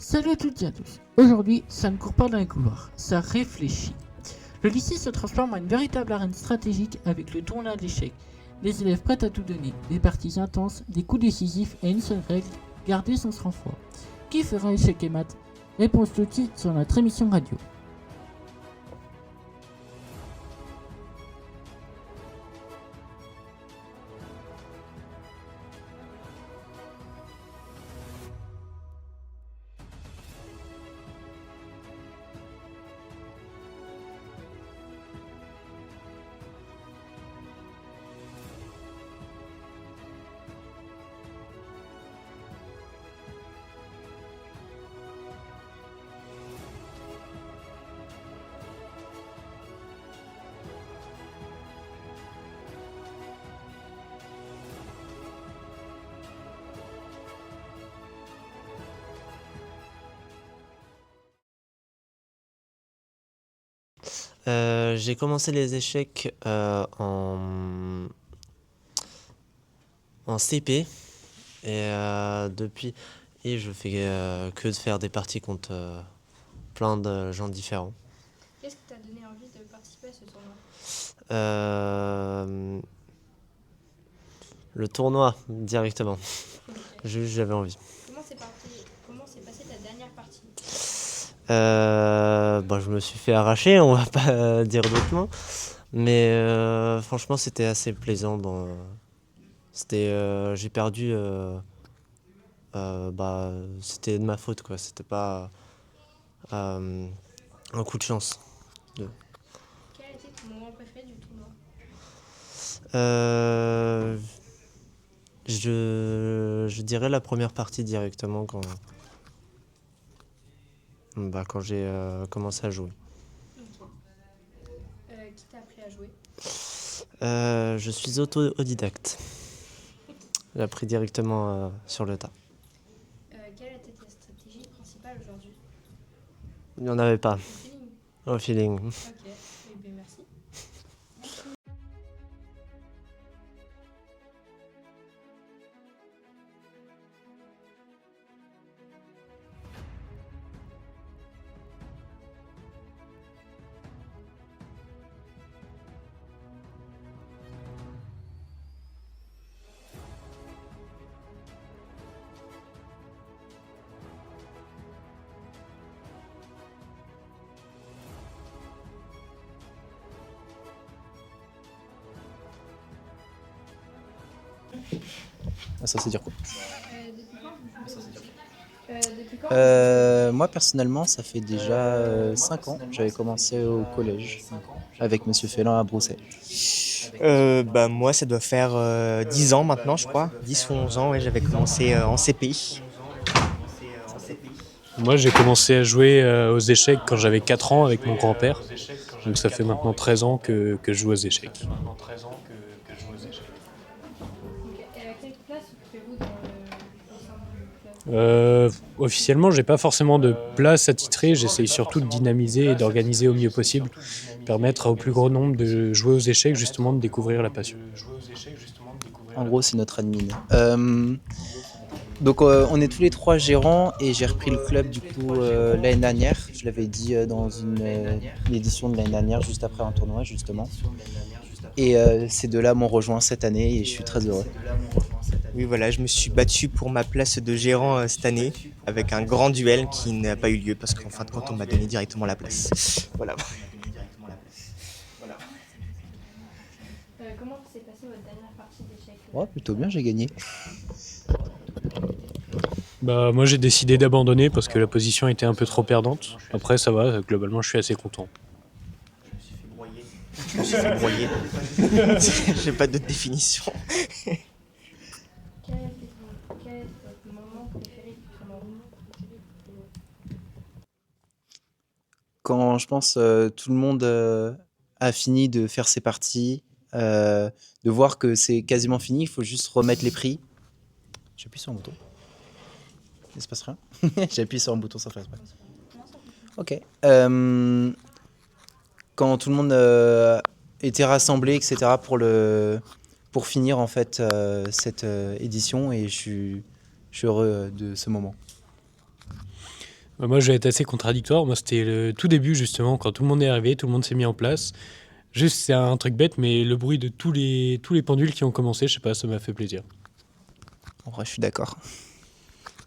Salut à toutes et à tous. Aujourd'hui, ça ne court pas dans les couloirs, ça réfléchit. Le lycée se transforme en une véritable arène stratégique avec le tournoi d'échecs. Les élèves prêts à tout donner, des parties intenses, des coups décisifs et une seule règle, garder son sang-froid. Qui fera échec et maths? Réponse tout de suite sur notre émission radio. J'ai commencé les échecs en CP et depuis je fais que de faire des parties contre plein de gens différents. Qu'est-ce qui t'a donné envie de participer à ce tournoi? Le tournoi directement. Ok. Juste j'avais envie. Comment s'est passée ta dernière partie? Je me suis fait arracher, on va pas dire d'autres mots. Mais franchement c'était assez plaisant. J'ai perdu. C'était de ma faute quoi. C'était pas un coup de chance. Quel était ton moment préféré du tournoi? Je dirais la première partie directement quand j'ai commencé à jouer. Ok. Qui t'a appris à jouer? Je suis autodidacte. J'ai appris directement sur le tas. Quelle était ta stratégie principale aujourd'hui? Il n'y en avait pas. Le feeling. Au feeling. Ok, eh bien, merci. Ça c'est dire quoi? Depuis quand Moi personnellement ça fait déjà 5 ans. J'avais commencé au collège avec Monsieur Félin à Bruxelles. Moi, ça doit faire 10 ans maintenant, je crois. 10 ou 11 ans, ouais, j'avais commencé en CP. Moi, j'ai commencé à jouer aux échecs quand j'avais 4 ans avec mon grand-père. Donc ça fait maintenant 13 ans que je joue aux échecs. Ok. Et à quelle place occupez-vous au sein du club? Officiellement, j'ai pas forcément de place attitrée. J'essaye surtout de dynamiser et d'organiser au mieux possible, permettre au plus grand nombre de jouer aux échecs, justement de découvrir la passion. En gros c'est notre admin. Donc on est tous les trois gérants et j'ai repris le club du coup l'année dernière. Je l'avais dit dans une édition de l'année dernière, juste après un tournoi justement. Et ces deux-là m'ont rejoint cette année et je suis très heureux. Oui, voilà, je me suis battu pour ma place de gérant cette année avec un grand duel qui n'a pas eu lieu parce qu'en fin de compte, on m'a donné directement la place. Voilà. Comment s'est passée votre dernière partie d'échecs? Ouais, plutôt bien, j'ai gagné. Moi, j'ai décidé d'abandonner parce que la position était un peu trop perdante. Après, ça va, globalement, je suis assez content. Je me suis fait broyer. J'ai pas d'autre définition. Quel est votre moment préféré du tournoi? Quand je pense tout le monde a fini de faire ses parties, de voir que c'est quasiment fini, il faut juste remettre les prix. J'appuie sur un bouton. Il se passe rien. J'appuie sur un bouton sans faire exprès. Ok. Quand tout le monde était rassemblé, etc. pour finir en fait cette édition et je suis heureux de ce moment. Moi, je vais être assez contradictoire. Moi, c'était le tout début, justement, quand tout le monde est arrivé, tout le monde s'est mis en place. Juste, c'est un truc bête, mais le bruit de tous les pendules qui ont commencé, je sais pas, ça m'a fait plaisir. En vrai, je suis d'accord.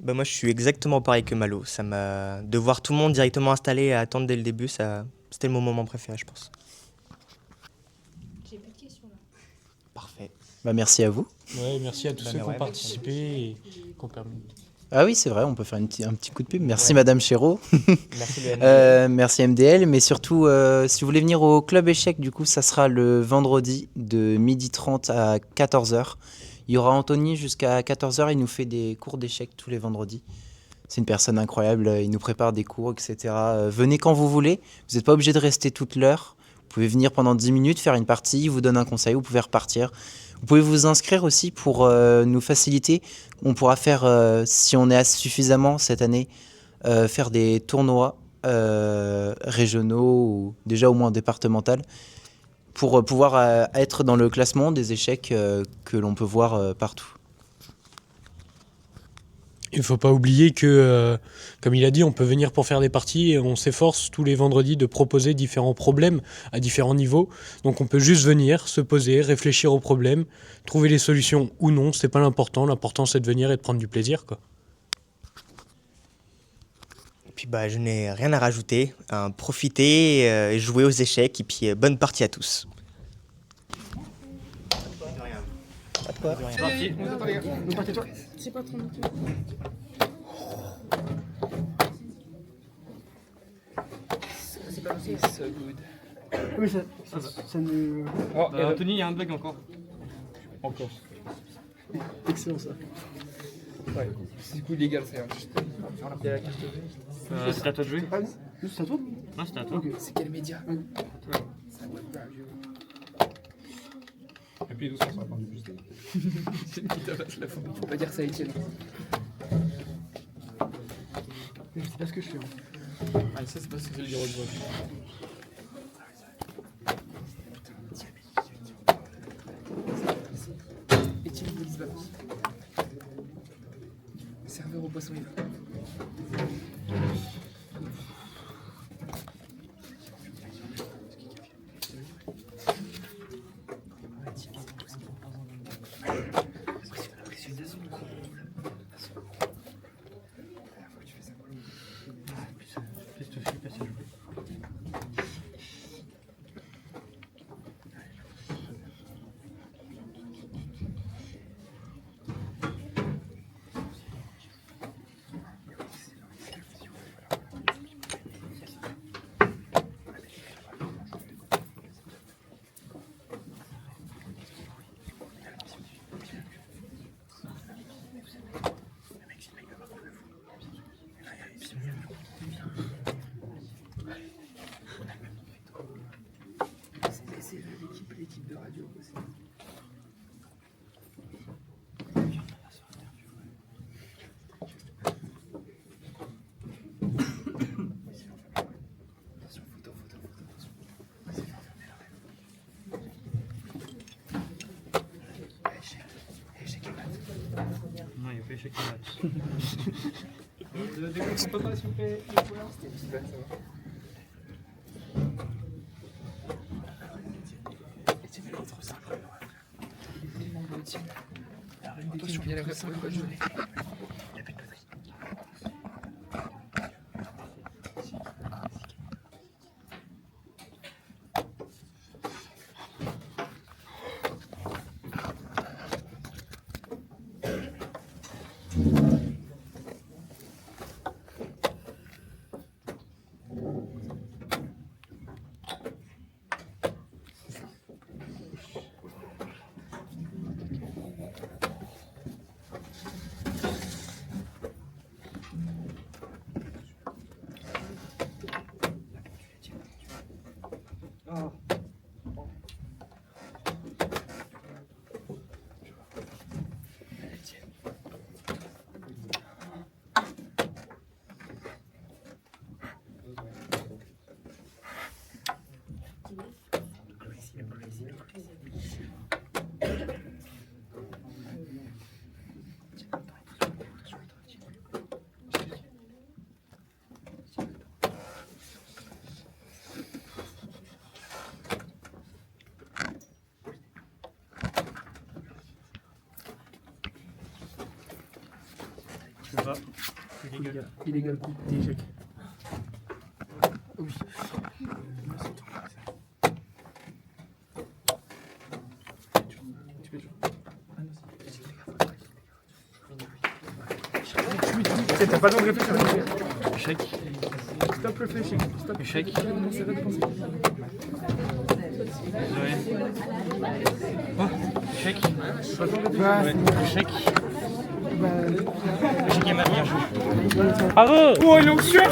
Bah moi je suis exactement pareil que Malo. De voir tout le monde directement installé et attendre dès le début, c'était mon moment préféré, je pense. J'ai plus de questions là. Parfait. Bah, merci à vous. Ouais, merci à tous ceux qui ont ouais, participé et qui ont permis. Ah oui, c'est vrai, on peut faire un petit coup de pub. Merci Madame Chéreau. Merci le MDL. Merci MDL, mais surtout, si vous voulez venir au Club Échec, du coup, ça sera le vendredi de 12h30 à 14h. Il y aura Anthony jusqu'à 14h, il nous fait des cours d'échecs tous les vendredis. C'est une personne incroyable, il nous prépare des cours, etc. Venez quand vous voulez, vous n'êtes pas obligé de rester toute l'heure. Vous pouvez venir pendant 10 minutes, faire une partie, il vous donne un conseil, vous pouvez repartir. Vous pouvez vous inscrire aussi pour nous faciliter. On pourra faire, si on est suffisamment cette année, faire des tournois régionaux ou déjà au moins départemental pour pouvoir être dans le classement des échecs que l'on peut voir partout. Il ne faut pas oublier que, comme il a dit, on peut venir pour faire des parties et on s'efforce tous les vendredis de proposer différents problèmes à différents niveaux. Donc on peut juste venir, se poser, réfléchir aux problèmes, trouver les solutions ou non, c'est pas l'important. L'important c'est de venir et de prendre du plaisir, quoi. Et puis bah je n'ai rien à rajouter. Profitez, jouez aux échecs et puis bonne partie à tous. Anthony, il y a un bug encore. Excellent ça. Ouais, c'est du coup illégal ça. Il y a la carte. C'est à toi de jouer. Ah, c'est à toi? Non, c'était à toi. Ok, c'est quel média? Et puis doucement, ça va prendre du plus. C'est une petite abasse la fin. Faut pas dire ça à Etienne. Mais je sais pas ce que je fais. Ah, ça c'est parce que c'est le bureau de vote. Etienne Bolis balance. Serveur au poisson ivre. C'est l'équipe de radio aussi. Non, il n'y a pas échec de match. Déconne pas s'il vous plaît. C'était une petite blague, ça va. Etienne, il est trop simple. Il est tellement beau, Etienne. Attention, il y a la vraie simple, quoi, je l'ai. Il a plus de batterie. Je sais pas. Illégal. Illégal coup. D'échec. Oui. Tu peux jouer. T'as pas le temps de réfléchir. Échec. Stop réfléchir. Stop. Échec. Non, c'est vrai de penser. Désolé. Échec. Bah, Échec. bah... Échec et mat, bien joué. Oh, il est en sueur.